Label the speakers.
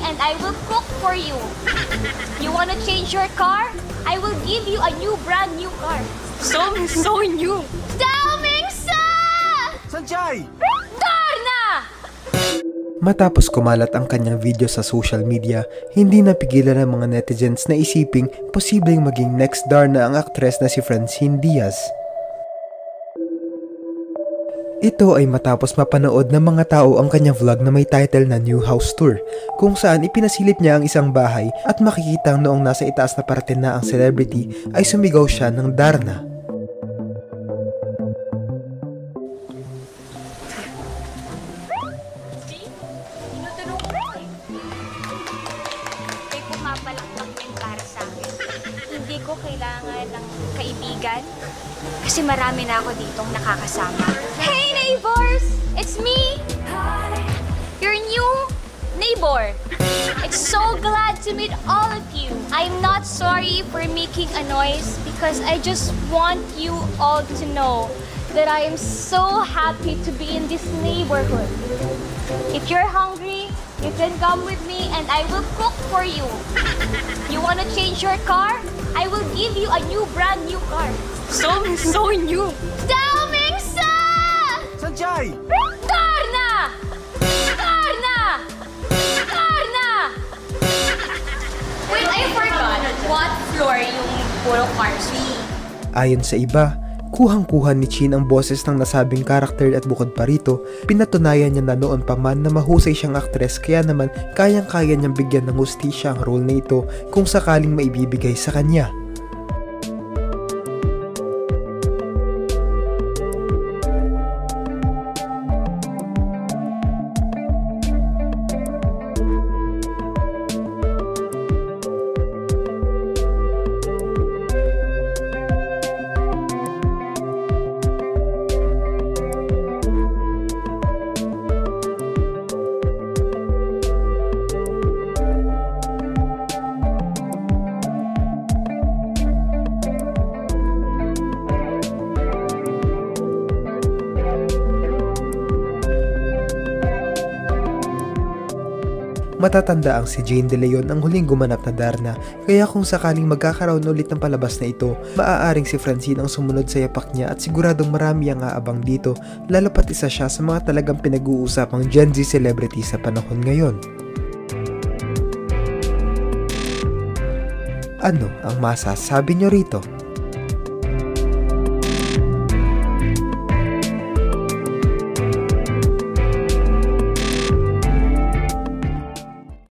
Speaker 1: and I will cook for you. You wanna change your car? I will give you a brand new car.
Speaker 2: So new.
Speaker 1: Dao Mingsa!
Speaker 3: Sanjay!
Speaker 1: Darna!
Speaker 4: Matapos kumalat ang kanyang video sa social media, hindi napigilan ng mga netizens na isiping posibleng maging next Darna ang aktres na si Francine Diaz. Ito ay matapos mapanood ng mga tao ang kanyang vlog na may title na New House Tour, kung saan ipinasilip niya ang isang bahay at makikita noong nasa itaas na parte na ang celebrity ay sumigaw siya ng Darna.
Speaker 1: May pumapalakpak yan para sa akin. Hindi ko kailangan ng kaibigan kasi marami na ako ditong nakakasama. Hey neighbors! It's me! Your new neighbor. It's so glad to meet all of you. I'm not sorry for making a noise because I just want you all to know that I am so happy to be in this neighborhood. If you're hungry, you can come with me and I will cook for you. You wanna change your car? I will give you a brand new car.
Speaker 2: So new.
Speaker 1: Dao Mingsa!
Speaker 3: Sanjay!
Speaker 1: Darna! Darna! Darna! Wait, I forgot. What floor yung puro cars?
Speaker 4: Ayon sa iba, kuhang-kuha ni Chin ang boses ng nasabing karakter at bukod pa rito, pinatunayan niya na noon pa man na mahusay siyang aktres kaya naman kayang-kaya niyang bigyan ng hustisya ang role na ito kung sakaling maibibigay sa kanya. Matatanda ang si Jane De Leon ang huling gumanap na Darna, kaya kung sakaling magkakaroon ulit ng palabas na ito, maaaring si Francine ang sumunod sa yapak niya at siguradong marami ang aabang dito, lalo pat isa siya sa mga talagang pinag-uusapang Gen Z celebrity sa panahon ngayon. Ano ang masasabi nyo rito?